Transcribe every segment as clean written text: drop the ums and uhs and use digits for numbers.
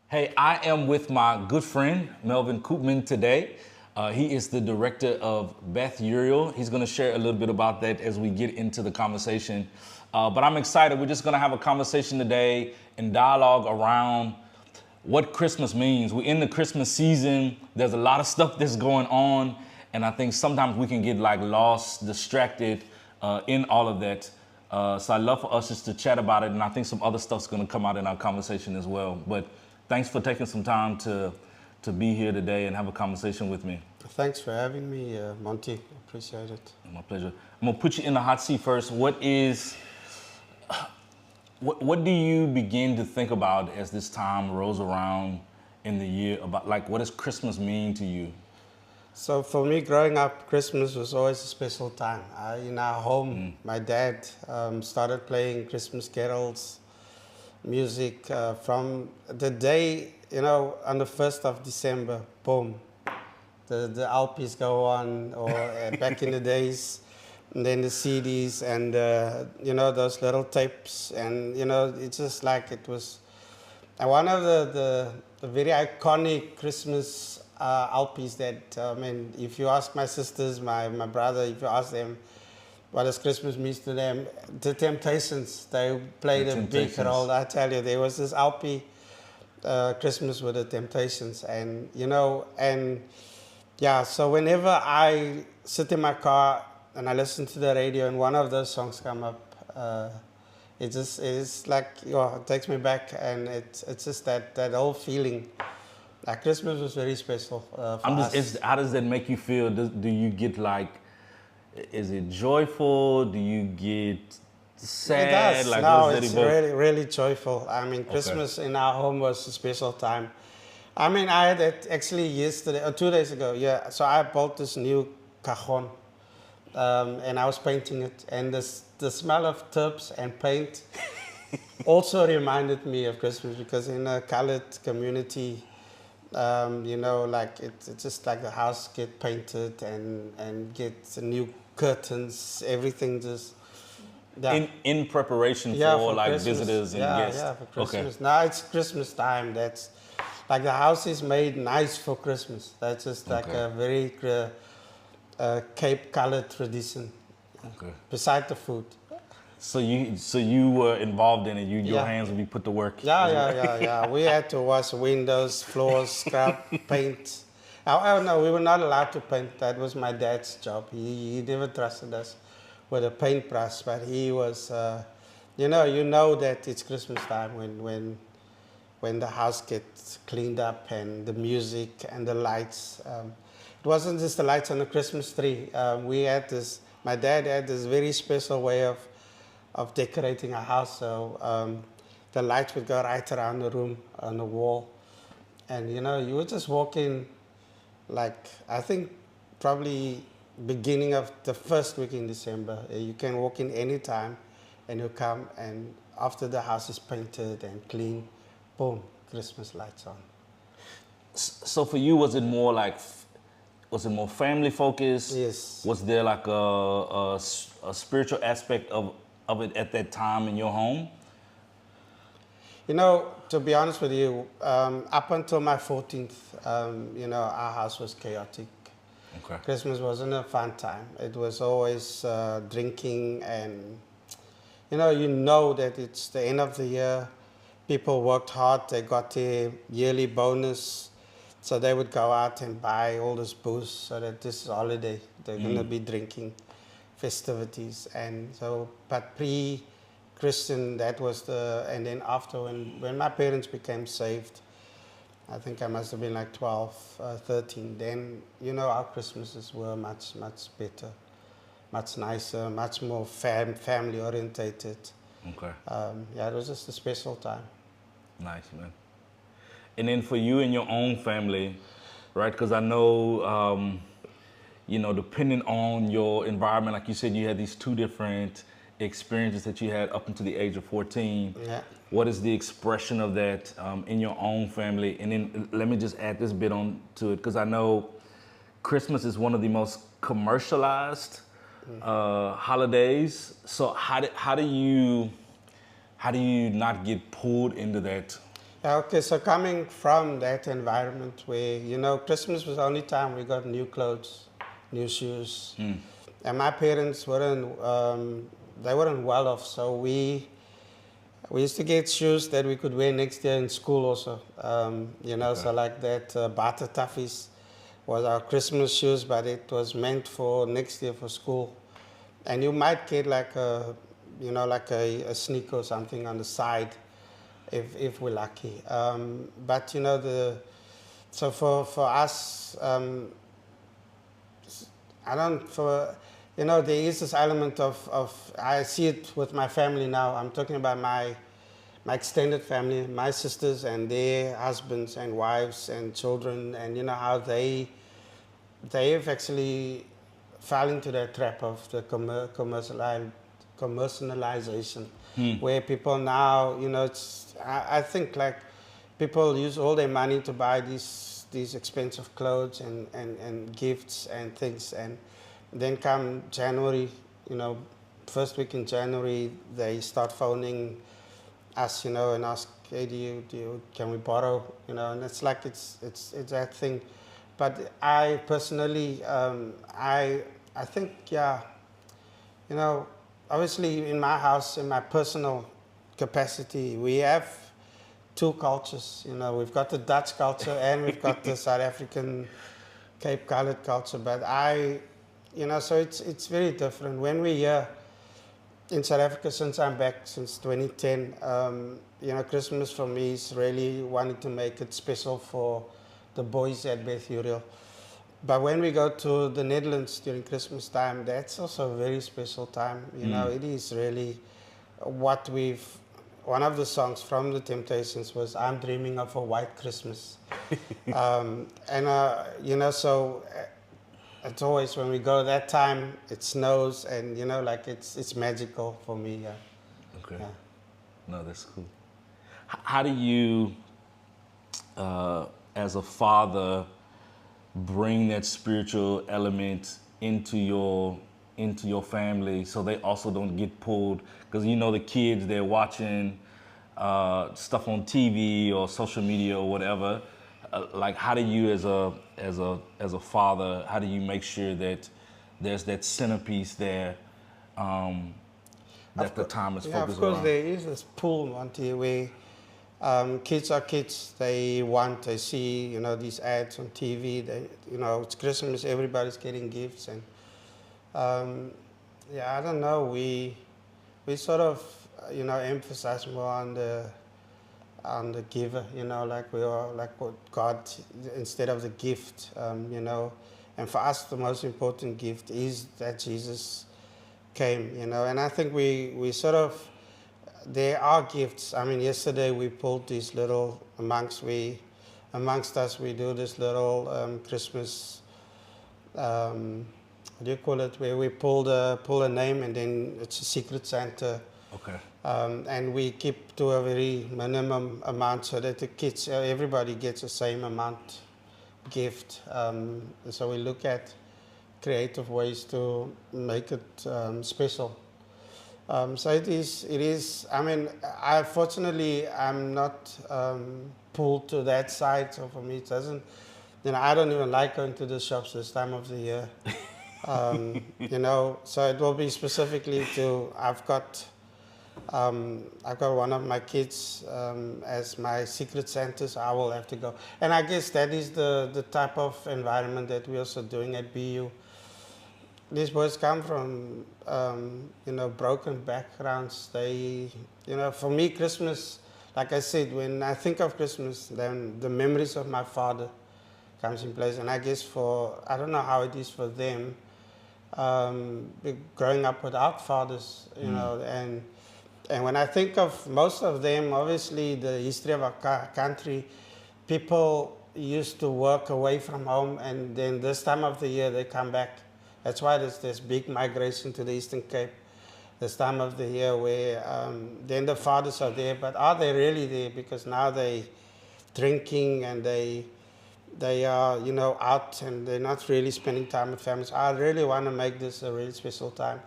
Hey, I am with my good friend, Melvin Koopman, today. He is the director of Beth Uriel. He's going to share a little bit about that as we get into the conversation. But I'm excited. We're just going to have a conversation today and dialogue around what Christmas means. We're in the Christmas season. There's a lot of stuff that's going on. And I think sometimes we can get like lost, distracted in all of that. So I'd love for us just to chat about it. And I think some other stuff's going to come out in our conversation as well. But thanks for taking some time to be here today and have a conversation with me. Thanks for having me, Monty. Appreciate it. My pleasure. I'm gonna put you in the hot seat first. What do you begin to think about as this time rolls around in the year about like what does Christmas mean to you? So for me, growing up, Christmas was always a special time. In our home, my dad started playing Christmas carols, music from the day, on the 1st of December, boom, the LPs go on, or back in the days, and then the CDs and, those little tapes. And, it's just like it was one of the very iconic Christmas LPs that, if you ask my sisters, my brother, if you ask them, what does Christmas mean to them? The Temptations, they played a big role. I tell you, there was this LP, Christmas with the Temptations, and so whenever I sit in my car and I listen to the radio and one of those songs come up, it's like, it takes me back, and it's just that whole feeling. Like Christmas was very special for us. How does that make you feel? Do you get like, is it joyful? Do you get sad? It does. Like, No, it's really, really joyful. Christmas in our home was a special time. I had it actually yesterday, or 2 days ago, yeah. So I bought this new cajon, and I was painting it. And the smell of turps and paint also reminded me of Christmas, because in a colored community, it's just like the house get painted and get new curtains, everything just in preparation for like Christmas. Visitors and guests. Yeah, for Christmas. Okay. Now it's Christmas time. That's like the house is made nice for Christmas. That's just like a very Cape colored tradition. Okay. Beside the food. So you were involved in it. Your hands would be put to work. Yeah. We had to wash windows, floors, scrub, paint. Oh no, we were not allowed to paint. That was my dad's job. He never trusted us with a paintbrush, but he was. You know that it's Christmas time when the house gets cleaned up and the music and the lights. It wasn't just the lights on the Christmas tree. My dad had this very special way of decorating a house. So the lights would go right around the room on the wall. And, you would just walk in, like, I think probably beginning of the first week in December. You can walk in any time and you come, and after the house is painted and clean, boom, Christmas lights on. So for you, was it more family focused? Yes. Was there like a spiritual aspect of it at that time in your home? To be honest with you, up until my 14th, our house was chaotic. Okay. Christmas wasn't a fun time. It was always drinking, and you know that it's the end of the year. People worked hard. They got their yearly bonus, so they would go out and buy all this booze so that this holiday they're going to be drinking, festivities. And so, but pre-Christian, that was and then after, when my parents became saved, I think I must have been like 12, 13, then, our Christmases were much, much better, much nicer, much more family orientated. Okay. It was just a special time. Nice, man. And then for you and your own family, right? Because I know, depending on your environment, like you said, you had these two different experiences that you had up until the age of 14. Yeah. What is the expression of that in your own family? And then let me just add this bit on to it, because I know Christmas is one of the most commercialized holidays. So how do you not get pulled into that Okay, so coming from that environment where, Christmas was the only time we got new clothes, new shoes. And my parents they weren't well off, so we used to get shoes that we could wear next year in school also. Okay. So like that Bata Toughies was our Christmas shoes, but it was meant for next year for school. And you might get like like a sneaker or something on the side if we're lucky. But so for us, I don't for there is this element of I see it with my family now. I'm talking about my extended family, my sisters and their husbands and wives and children, and how they've actually fell into that trap of the commercialization, where people now, I think like people use all their money to buy these expensive clothes and gifts and things, and then come January, first week in January, they start phoning us, and ask, hey, can we borrow, and it's like it's that thing. But I personally, I think, yeah, obviously in my house, in my personal capacity, we have two cultures. We've got the Dutch culture and we've got the South African Cape Colored culture. But so it's very different. When we're here in South Africa, since I'm back since 2010, Christmas for me is really wanting to make it special for the boys at Beth Uriel. But when we go to the Netherlands during Christmas time, that's also a very special time. It is really what one of the songs from the Temptations was I'm Dreaming of a White Christmas. So it's always when we go that time, it snows and, like it's magical for me. Yeah. Okay. Yeah. No, that's cool. How do you, as a father, bring that spiritual element into your family so they also don't get pulled? Because the kids, they're watching stuff on TV or social media or whatever. Like, how do you, as a father, how do you make sure that there's that centerpiece there, that the time is Yeah, of focused course, around? there is this pull on TV where kids are kids. They see, these ads on TV. It's Christmas, everybody's getting gifts. And, I don't know, we sort of, emphasize more on the giver, like we are, like what God, instead of the gift, And for us, the most important gift is that Jesus came, and I think we sort of, there are gifts. I mean, yesterday we pulled these little, amongst us, we do this little Christmas, what do you call it, where we pull a name and then it's a secret Santa. Okay. And we keep to a very minimum amount so that the kids, everybody gets the same amount gift. So we look at creative ways to make it special. So it is. I mean, fortunately I'm not pulled to that side. So for me, it doesn't. I don't even like going to the shops this time of the year. So it will be specifically to. I've got one of my kids as my secret Santa, so I will have to go. And I guess that is the type of environment that we're also doing at BU. These boys come from, broken backgrounds. They, for me, Christmas, like I said, when I think of Christmas, then the memories of my father comes in place. And I guess I don't know how it is for them, growing up without fathers, and when I think of most of them, obviously the history of our country, people used to work away from home, and then this time of the year they come back. That's why there's this big migration to the Eastern Cape this time of the year where then the fathers are there, but are they really there? Because now they drinking and they are, out and they're not really spending time with families. I really want to make this a really special time.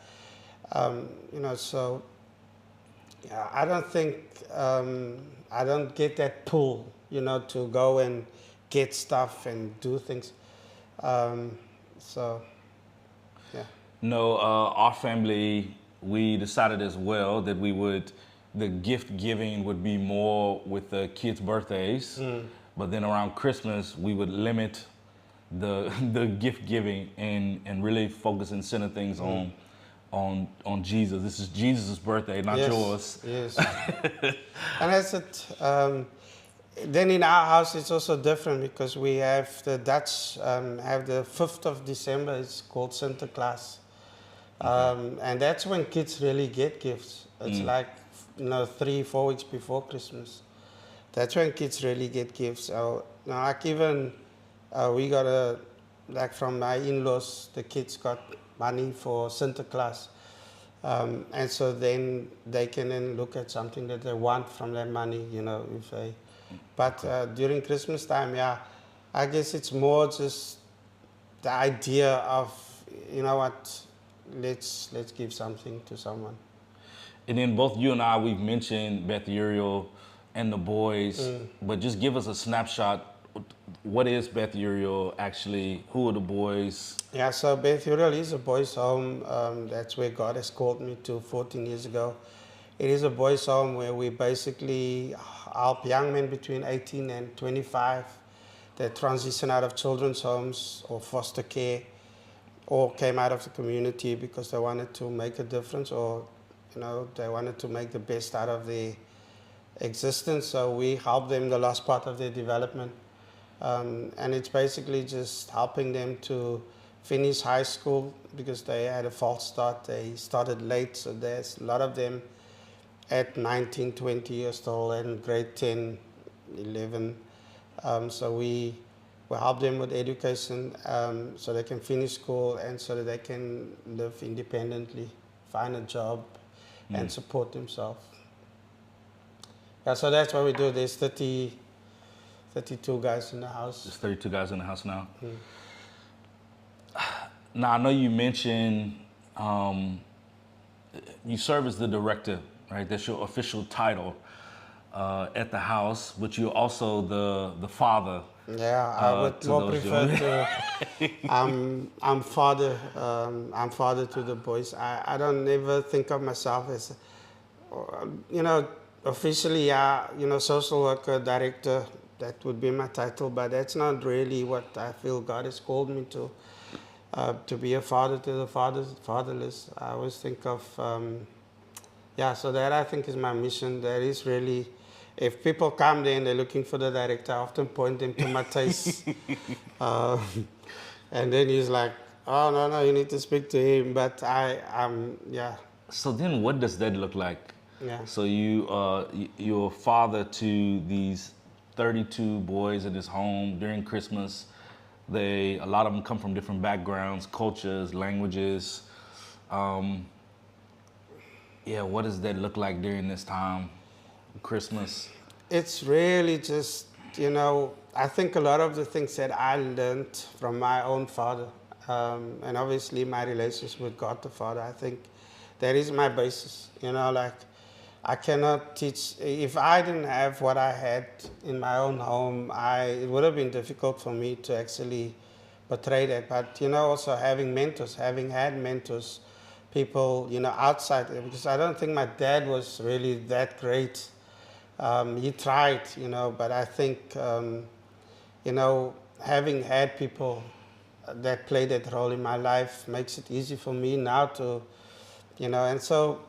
So Yeah, I don't think I don't get that pull, to go and get stuff and do things. Um, so, yeah. No, our family, we decided as well that the gift giving would be more with the kids' birthdays, but then around Christmas we would limit the the gift giving and really focus and center things on Jesus. This is Jesus' birthday, not Yes, yours. yes. And that's it. Then in our house, it's also different because we have the Dutch have the 5th of December. It's called Sinterklaas. And that's when kids really get gifts. It's like, 3-4 weeks before Christmas. That's when kids really get gifts. So, like even we got like from my in-laws, the kids got money for Sinterklaas. And so then they can then look at something that they want from that money, if they. But during Christmas time, yeah, I guess it's more just the idea of, what, let's give something to someone. And then both you and I, we've mentioned Beth Uriel and the boys, but just give us a snapshot. What is Beth Uriel actually? Who are the boys? Yeah, so Beth Uriel is a boys' home. That's where God has called me to 14 years ago. It is a boys' home where we basically help young men between 18 and 25 that transition out of children's homes or foster care or came out of the community because they wanted to make a difference or, they wanted to make the best out of their existence. So we help them the last part of their development. And it's basically just helping them to finish high school because they had a false start. They started late, so there's a lot of them at 19, 20 years old and grade 10, 11. So we help them with education so they can finish school and so that they can live independently, find a job, and support themselves. Yeah, so that's what we do. There's 32 guys in the house. There's 32 guys in the house now. Now, I know you mentioned you serve as the director, right? That's your official title at the house, but you're also the father. Yeah, I would more prefer to. I'm father. I'm father to the boys. I don't ever think of myself as, officially, social worker, director. That would be my title, but that's not really what I feel God has called me to. To be a father to the fatherless. I always think of, so that I think is my mission. That is really, if people come there and they're looking for the director, I often point them to Matthijs. And then he's like, oh, no, you need to speak to him. But So then what does that look like? Yeah. So you're a father to these 32 boys in his home during Christmas. A lot of them come from different backgrounds, cultures, languages. What does that look like during this time, Christmas? It's really just, I think a lot of the things that I learned from my own father, and obviously my relationship with God the Father, I think that is my basis. I cannot teach. If I didn't have what I had in my own home, it would have been difficult for me to actually portray that. But, also having had mentors, people, outside, because I don't think my dad was really that great. He tried, but I think, having had people that played that role in my life makes it easy for me now to, and so.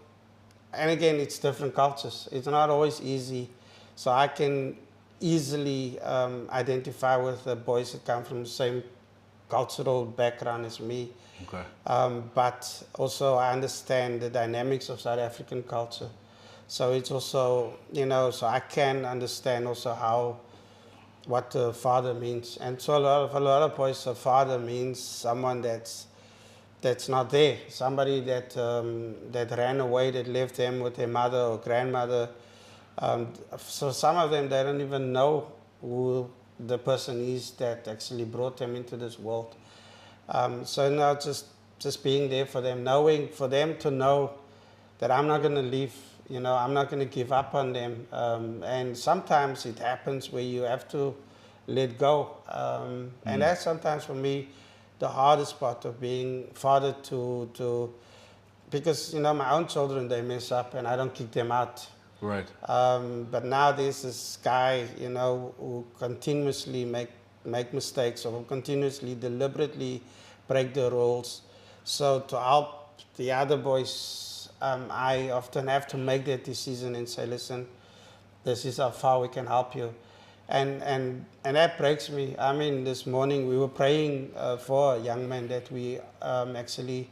And again, it's different cultures. It's not always easy. So I can easily identify with the boys that come from the same cultural background as me. Okay. But also I understand the dynamics of South African culture. So it's also, so I can understand also what the father means. And so a lot of boys, a father means someone that's not there. Somebody that ran away, that left them with their mother or grandmother. So some of them, they don't even know who the person is that actually brought them into this world. So now just being there for them, for them to know that I'm not going to leave, You know, I'm not going to give up on them. And sometimes it happens where you have to let go. And that's sometimes for me the hardest part of being father to because, you know, my own children, they mess up and I don't kick them out. Right. But now there's this guy, you know, who continuously make mistakes or continuously deliberately break the rules. So to help the other boys, I often have to make that decision and say, listen, this is how far we can help you. And that breaks me. I mean, this morning we were praying for a young man that we actually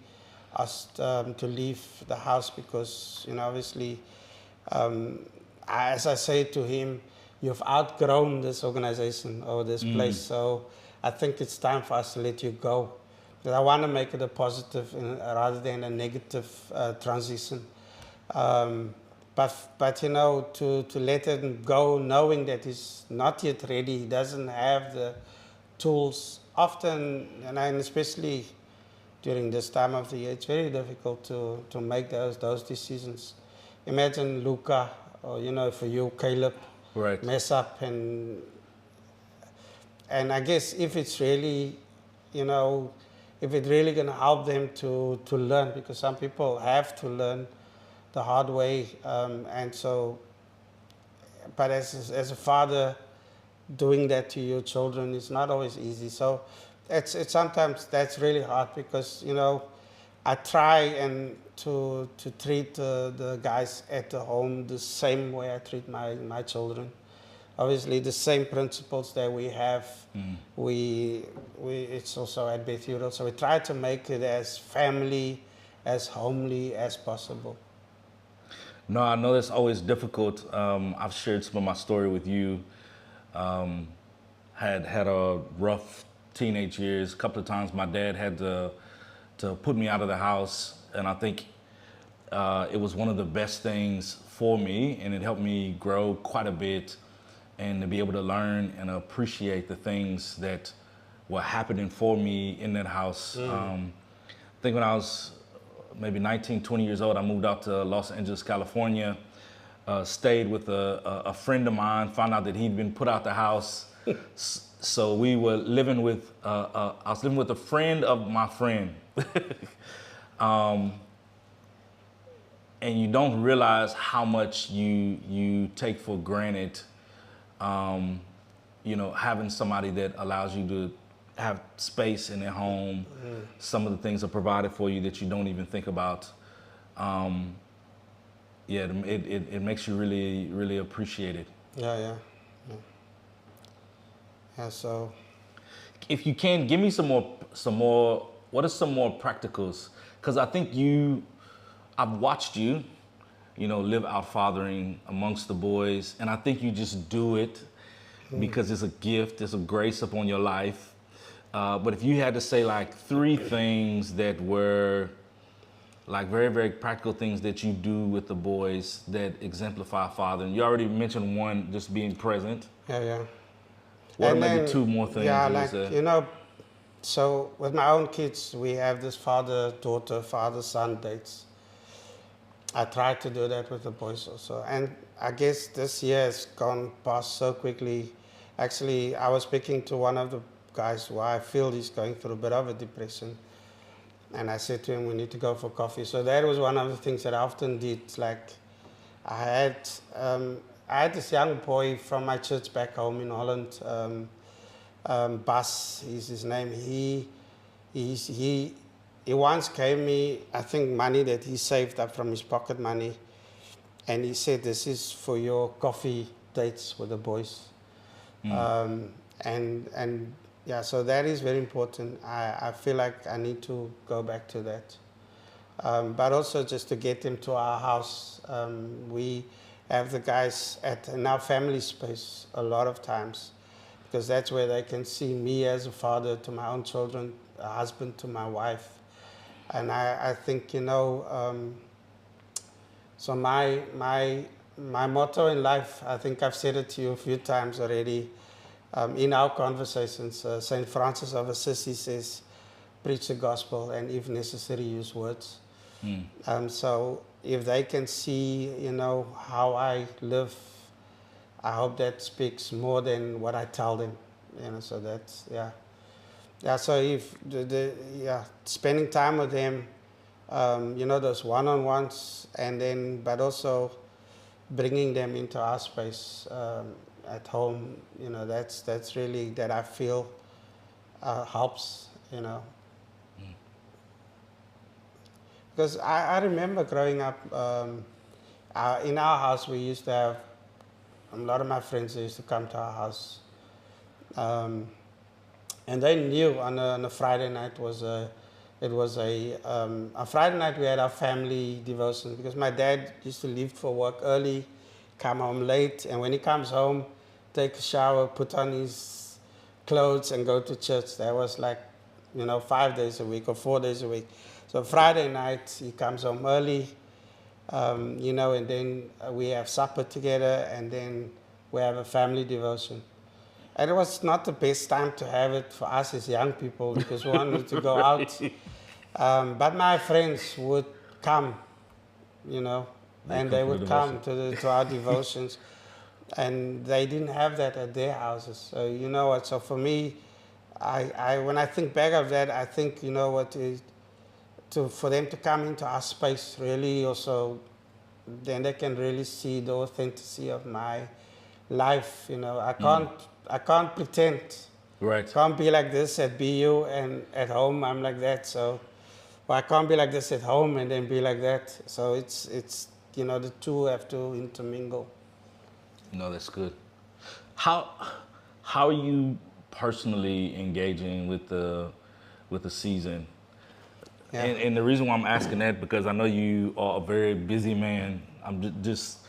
asked to leave the house because, you know, obviously, as I say to him, you've outgrown this organization or this place, so I think it's time for us to let you go. But I want to make it a positive rather than a negative transition. But you know, to let him go knowing that he's not yet ready, he doesn't have the tools. Often, and especially during this time of the year, it's very difficult to make those decisions. Imagine Luca, or you know, for you, Caleb, Right. mess up, and I guess if it's really, you know, if it's really going to help them to learn, because some people have to learn the hard way, and so, but as a father, doing that to your children is not always easy. So it's sometimes that's really hard because, you know, I try and to treat the guys at the home the same way I treat my children. Obviously, the same principles that we have, we it's also at Beth Uriel. So we try to make it as family, as homely as possible. No, I know that's always difficult. I've shared some of my story with you. Had a rough teenage years. A couple of times my dad had to put me out of the house, and I think it was one of the best things for me, and it helped me grow quite a bit, and to be able to learn and appreciate the things that were happening for me in that house. I think when I was maybe 19, 20 years old, I moved out to Los Angeles, California, stayed with a friend of mine, found out that he'd been put out the house. So we were living with, I was living with a friend of my friend. And you don't realize how much you take for granted, you know, having somebody that allows you to have space in their home. Some of the things are provided for you that you don't even think about. Yeah, it makes you really, really appreciate it. Yeah. So If you can, give me some more, what are some more practicals? Because I think I've watched you, you know, live out fathering amongst the boys, and I think you just do it because it's a gift, it's a grace upon your life. But if you had to say like 3 things that were like very, very practical things that you do with the boys that exemplify fathering. You already mentioned one, just being present. yeah. What And are maybe then, 2 more things? Yeah, you would like, say? you know, so with my own kids, we have this father-daughter, father-son dates. I try to do that with the boys also. And I guess this year has gone past so quickly. Actually, I was speaking to one of the guys who I feel he's going through a bit of a depression. And I said to him, we need to go for coffee. So that was one of the things that I often did. Like, I had this young boy from my church back home in Holland. Bas is his name. He once gave me, I think, money that he saved up from his pocket money. And he said, this is for your coffee dates with the boys. And yeah, so that is very important. I feel like I need to go back to that. But also just to get them to our house. We have the guys in our family space a lot of times, because that's where they can see me as a father to my own children, a husband to my wife. And I think, you know, so my motto in life, I think I've said it to you a few times already, in our conversations. St. Francis of Assisi says, preach the gospel and if necessary, use words. So if they can see, how I live, I hope that speaks more than what I tell them. So that's, yeah. Yeah, so if spending time with them, those one-on-ones, and then, but also bringing them into our space at home, that's really, that I feel helps, because I remember growing up, in our house we used to have, a lot of my friends, they used to come to our house, and they knew on a Friday night it was a Friday night we had our family devotion, because my dad used to leave for work early, come home late, and when he comes home, take a shower, put on his clothes, and go to church. That was like, 5 days a week or 4 days a week. So Friday night he comes home early, and then we have supper together, and then we have a family devotion. And it was not the best time to have it for us as young people, because we wanted to go out. But my friends would come, and they would come to our devotions. And they didn't have that at their houses. So, what? So for me, I when I think back of that, I think, for them to come into our space, really also, then they can really see the authenticity of my life. I can't pretend. Right. Can't be like this at BU and at home I'm like that. So, I can't be like this at home and then be like that. So it's the two have to intermingle. No, that's good. How are you personally engaging with the season? Yeah. And the reason why I'm asking that, because I know you are a very busy man. I'm just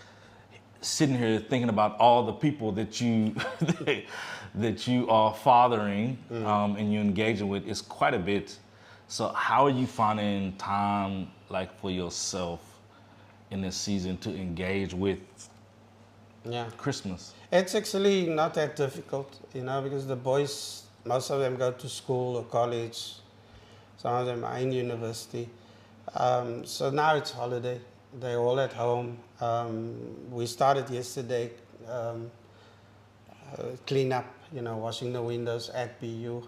sitting here thinking about all the people that you that you are fathering and you're engaging with. It's quite a bit. So how are you finding time, like, for yourself in this season to engage with Christmas? It's actually not that difficult, because the boys, most of them go to school or college. Some of them are in university. So now it's holiday. They're all at home. We started yesterday, clean up, washing the windows at BU.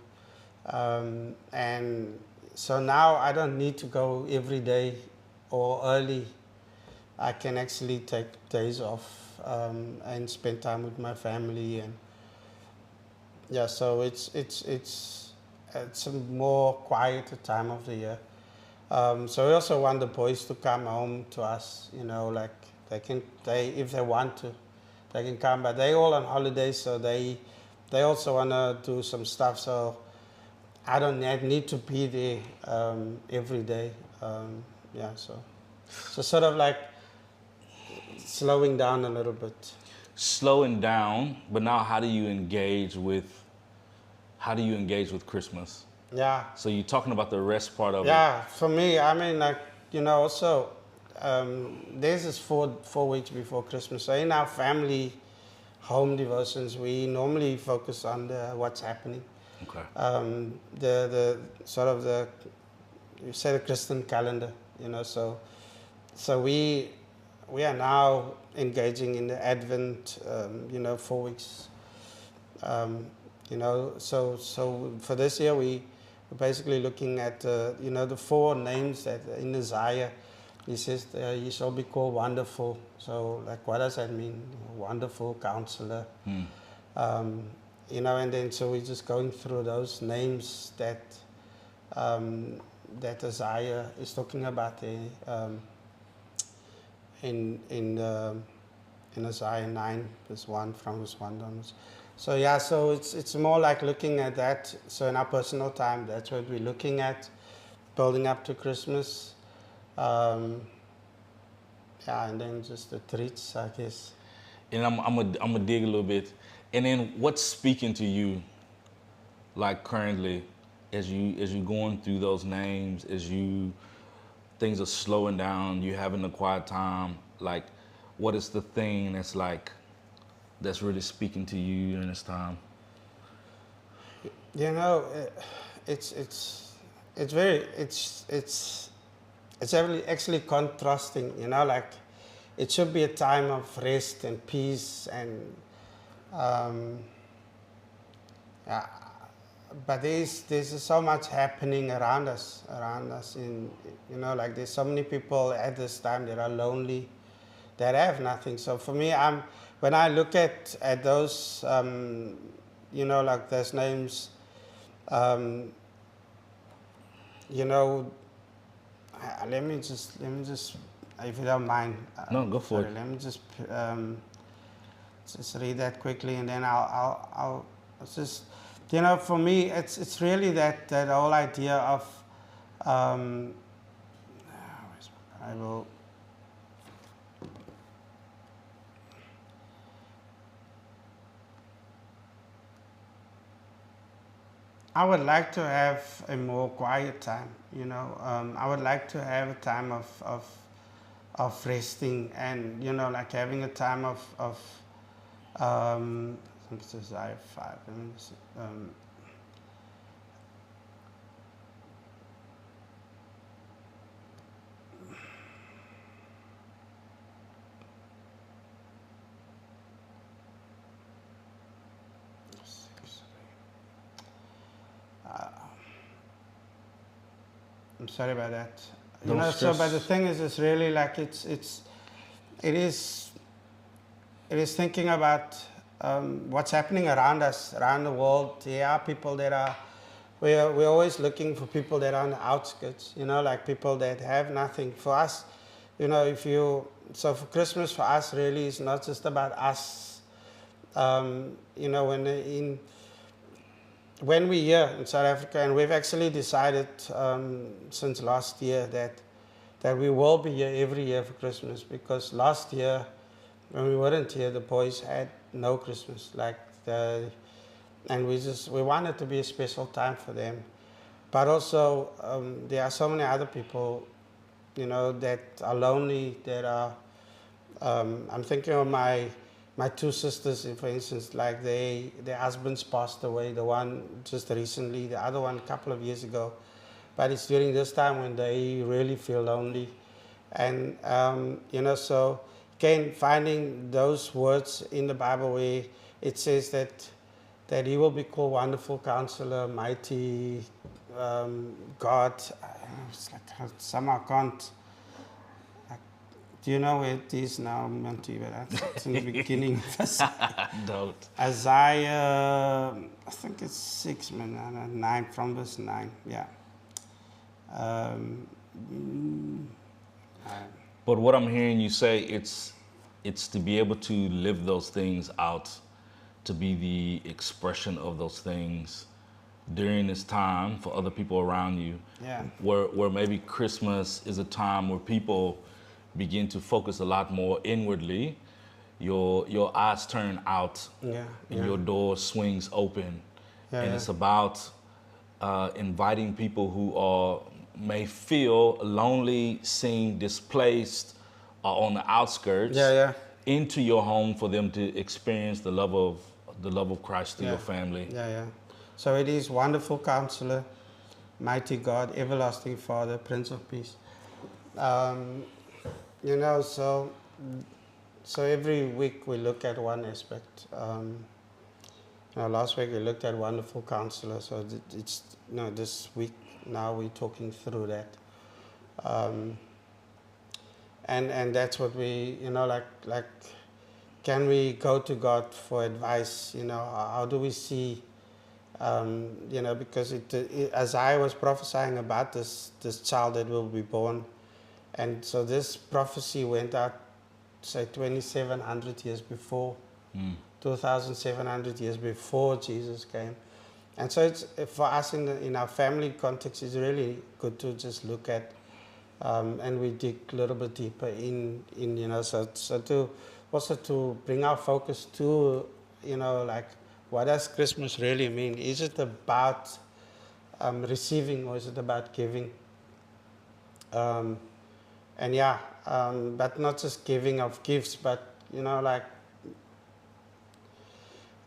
And so now I don't need to go every day or early. I can actually take days off and spend time with my family, and so it's a more quieter time of the year. So we also want the boys to come home to us, like if they want to, they can come, but they all on holiday, so they also want to do some stuff, so I don't need to be there every day. So sort of like slowing down a little bit. Slowing down, but now how do you engage with Christmas? Yeah. So you're talking about the rest part of it. Yeah, for me, I mean, like, also, this is 4 weeks before Christmas. So in our family home devotions, we normally focus on what's happening. Okay. The sort of you say the Christian calendar, so we are now engaging in the Advent, 4 weeks. So for this year we're basically looking at the 4 names that in Isaiah. He says he shall be called Wonderful. So, like, what does that mean? Wonderful Counselor. And then so we're just going through those names that that Isaiah is talking about there, in Isaiah 9, verse 1, from verse 1 onwards. So so it's more like looking at that. So in our personal time, that's what we're looking at, building up to Christmas. And then just the treats, I guess. And I'm gonna dig a little bit. And then what's speaking to you, like, currently, as you going through those names, things are slowing down, you having a quiet time, like, what is the thing that's really speaking to you during this time? It's it's actually contrasting, you know, like it should be a time of rest and peace and yeah, but there's so much happening around us in, you know, like there's so many people at this time that are lonely, that have nothing. So for me, when I look at those, you know, like those names, um, you know, let me just, if you don't mind. No, go for sorry, it. let me just read that quickly, and then I'll just, you know, for me, it's really that whole idea of, where's my Bible? I would like to have a more quiet time, you know. I would like to have a time of resting, and, you know, like having a time of I think it's Isaiah 5. Let me see, I'm sorry about that. You Don't know, so but the stress. thing is, it's really like it is thinking about what's happening around us, around the world. There are people that are, we're always looking for people that are on the outskirts, you know, like people that have nothing. For us, you know, so for Christmas, for us, really, it's not just about us. You know, when we're here in South Africa, and we've actually decided since last year that we will be here every year for Christmas, because last year when we weren't here, the boys had no Christmas, and we wanted to be a special time for them. But also, there are so many other people, you know, that are lonely, that are, I'm thinking of my two sisters, for instance, like their husbands passed away, the one just recently, the other one a couple of years ago. But it's during this time when they really feel lonely. And, you know, so again, finding those words in the Bible where it says that he will be called Wonderful Counselor, Mighty God. It's like somehow can't. Do you know where it is now, Monty? But it's in the beginning. Don't. Isaiah, I think it's 6, 9, from verse 9. Yeah. Um, mm, But what I'm hearing you say, it's to be able to live those things out, to be the expression of those things during this time for other people around you. Yeah. Where maybe Christmas is a time where people begin to focus a lot more inwardly. Your eyes turn out, Yeah, and yeah. your door swings open, Yeah, and yeah. it's about inviting people who may feel lonely, seem displaced, or on the outskirts, Yeah, yeah. into your home for them to experience the love of Christ through Yeah. your family. Yeah, yeah. So it is Wonderful Counselor, Mighty God, Everlasting Father, Prince of Peace. You know, so every week we look at one aspect. You know, last week we looked at Wonderful Counselor, so it's, you know, this week now we're talking through that. And that's what we, you know, like can we go to God for advice? You know, how do we see, you know, because as I was prophesying about this child that will be born, and so this prophecy went out, say, 2,700 years before, 2,700 years before Jesus came. And so it's, for us in our family context, it's really good to just look at, and we dig a little bit deeper in you know, so to also to bring our focus to, you know, like, what does Christmas really mean? Is it about receiving, or is it about giving? And yeah, but not just giving of gifts, but, you know, like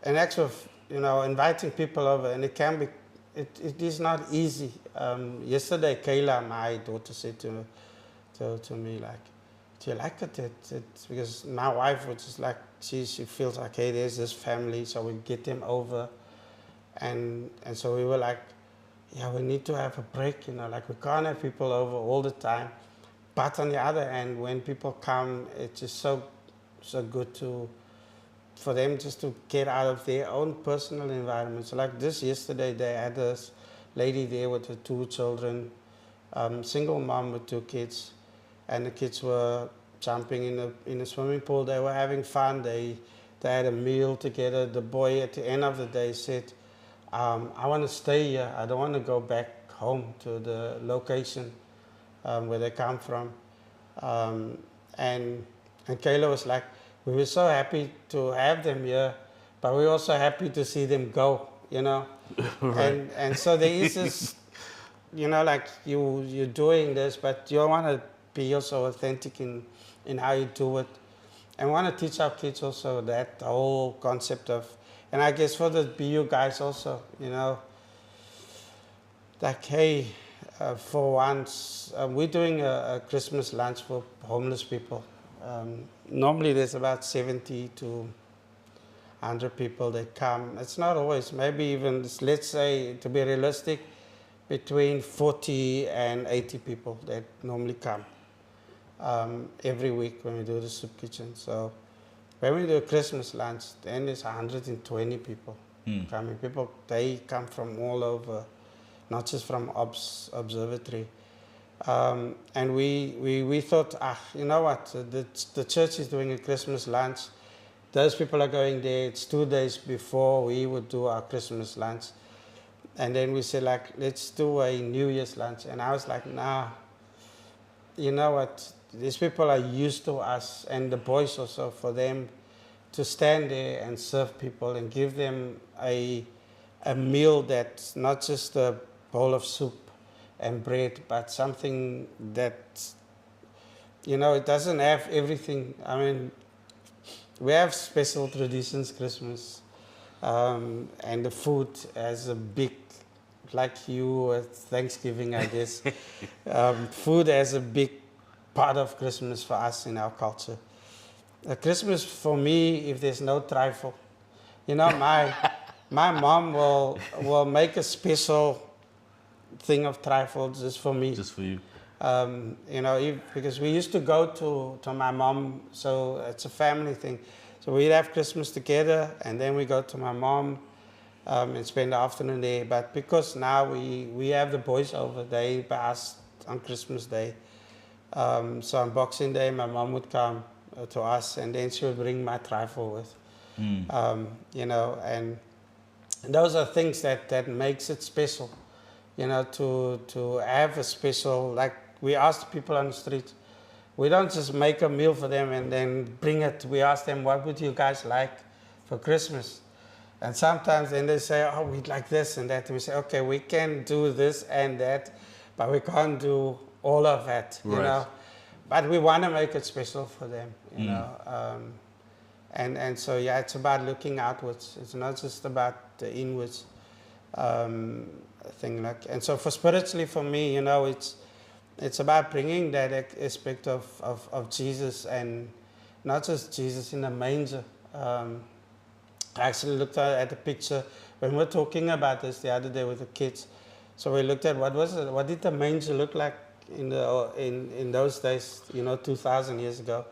an act of, you know, inviting people over. And it can be, it is not easy. Yesterday, Kayla, my daughter, said to me, to me like, do you like it? It's because my wife was just like, she feels like, hey, there's this family, so we get them over. And so we were like, yeah, we need to have a break, you know, like we can't have people over all the time. But on the other hand, when people come, it's just so good for them just to get out of their own personal environment. So like this yesterday, they had this lady there with her 2 children, single mom with 2 kids, and the kids were jumping in a swimming pool. They were having fun. They had a meal together. The boy at the end of the day said, I want to stay here. I don't want to go back home to the location where they come from. And Kayla was like, we were so happy to have them here, but we're also happy to see them go, you know. Right. And so there is this, you know, like you're doing this, but you want to be also authentic in how you do it. And want to teach our kids also that whole concept of, and I guess for the BU guys also, you know, like, hey, for once, we're doing a Christmas lunch for homeless people. Normally there's about 70 to 100 people that come. It's not always, maybe even, let's say, to be realistic, between 40 and 80 people that normally come every week when we do the soup kitchen. So when we do a Christmas lunch, then there's 120 people coming. People, they come from all over, not just from observatory. And we thought, you know what, the church is doing a Christmas lunch. Those people are going there. It's 2 days before we would do our Christmas lunch. And then we said, like, let's do a New Year's lunch. And I was like, nah, you know what, these people are used to us, and the boys also, for them to stand there and serve people and give them a meal that's not just a bowl of soup and bread, but something that, you know, it doesn't have everything. I mean, we have special traditions, Christmas, and the food has a big, like you at Thanksgiving, I guess, food has a big part of Christmas for us in our culture. Christmas for me, if there's no trifle, you know, my mom will make a special thing of trifle just for me. Just for you. You know, because we used to go to my mom, so it's a family thing. So we'd have Christmas together, and then we go to my mom and spend the afternoon there. But because now we have the boys over, they by us on Christmas Day. So on Boxing Day, my mom would come to us, and then she would bring my trifle with. You know, and those are things that makes it special. You know, to have a special, like we ask people on the street, we don't just make a meal for them and then bring it. We ask them, what would you guys like for Christmas? And sometimes then they say, oh, we'd like this and that. And we say, okay, we can do this and that, but we can't do all of that, you know. But we want to make it special for them, you know. And so, yeah, it's about looking outwards. It's not just about the inwards thing. Like, and so spiritually for me, you know, it's about bringing that aspect of Jesus, and not just Jesus in the manger. I actually looked at the picture when we were talking about this the other day with the kids. So we looked at what did the manger look like in those days, you know, 2,000 years ago.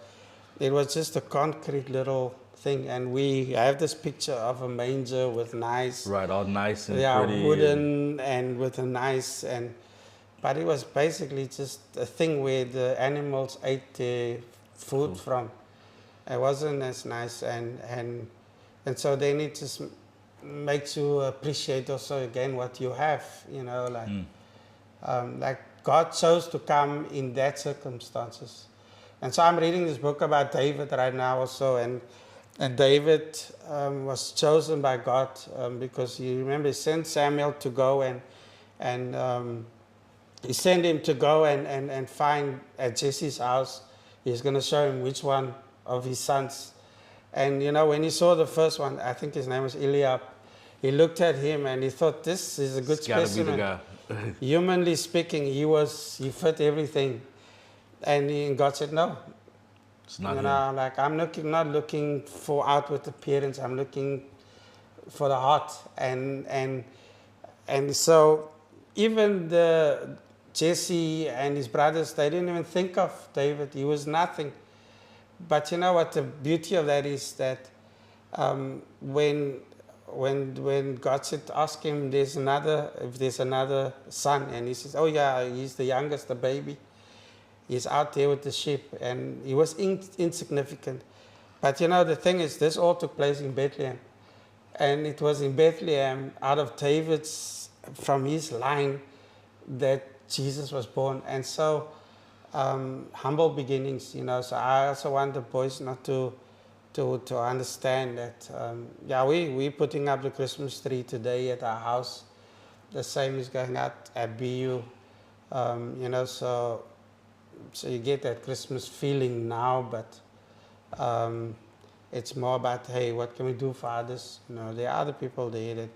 It was just a concrete little thing, and we have this picture of a manger with nice, right, all nice and pretty, wooden and with a nice, but it was basically just a thing where the animals ate their food from. It wasn't as nice, and so then it just makes you appreciate also again what you have, you know, like God chose to come in that circumstances. And so I'm reading this book about David right now also, and David was chosen by God because you remember he sent Samuel to go and he sent him to go and find at Jesse's house. He's going to show him which one of his sons. And you know, when he saw the first one, I think his name was Eliab, he looked at him and he thought, this is a good specimen. Humanly speaking, he fit everything. And God said, no. It's not You him. know, like I'm not looking for outward appearance. I'm looking for the heart. And so even the Jesse and his brothers, they didn't even think of David. He was nothing. But you know what the beauty of that is, that when God said, ask him, if there's another son, and he says, oh yeah, he's the youngest, the baby. He's out there with the sheep, and he was insignificant. But you know, the thing is, this all took place in Bethlehem. And it was in Bethlehem, out of David's, from his line, that Jesus was born. And so, humble beginnings, you know. So I also want the boys not to understand that, yeah, we're putting up the Christmas tree today at our house. The same is going out at BU, you know, so you get that Christmas feeling now, but it's more about, hey, what can we do for others? You know, there are other people there that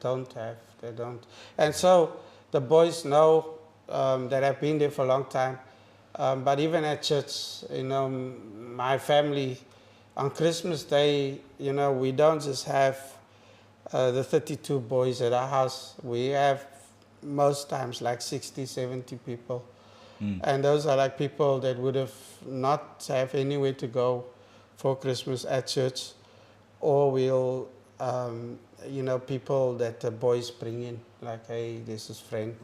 they don't. And so the boys know that I've been there for a long time. But even at church, you know, my family, on Christmas Day, you know, we don't just have the 32 boys at our house. We have most times like 60, 70 people. And those are like people that would have not have anywhere to go for Christmas at church, or we'll, you know, people that the boys bring in, like, hey, this is friend.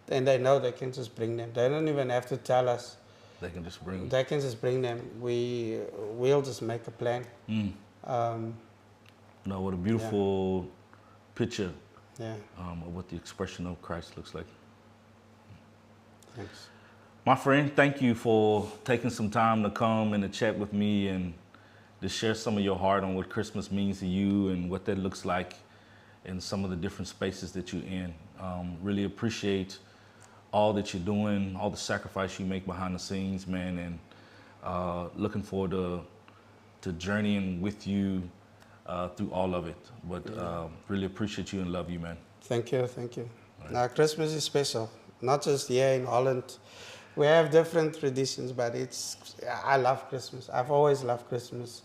And they know they can just bring them. They don't even have to tell us. They can just bring them. They can just bring them. We'll just make a plan. No, what a beautiful picture Yeah, of what the expression of Christ looks like. thanks. My friend, thank you for taking some time to come and to chat with me and to share some of your heart on what Christmas means to you and what that looks like in some of the different spaces that you're in. Really appreciate all that you're doing, all the sacrifice you make behind the scenes, man, and looking forward to journeying with you through all of it. But really appreciate you and love you, man. Thank you, thank you. Right. Now, Christmas is special, not just here in Holland. We have different traditions, but I love Christmas. I've always loved Christmas.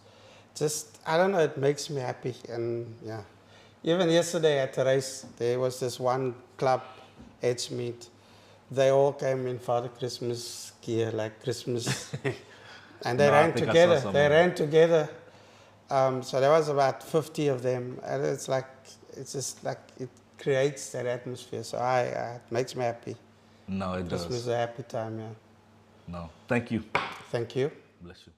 Just, I don't know, it makes me happy. And yeah, even yesterday at the race, there was this one club, Edgemead. They all came in Father Christmas gear, like Christmas. And they ran together. They ran together. So there was about 50 of them. And it's just like, it creates that atmosphere. So it makes me happy. No, it does. Christmas is a happy time, yeah. No, thank you. Thank you. Bless you.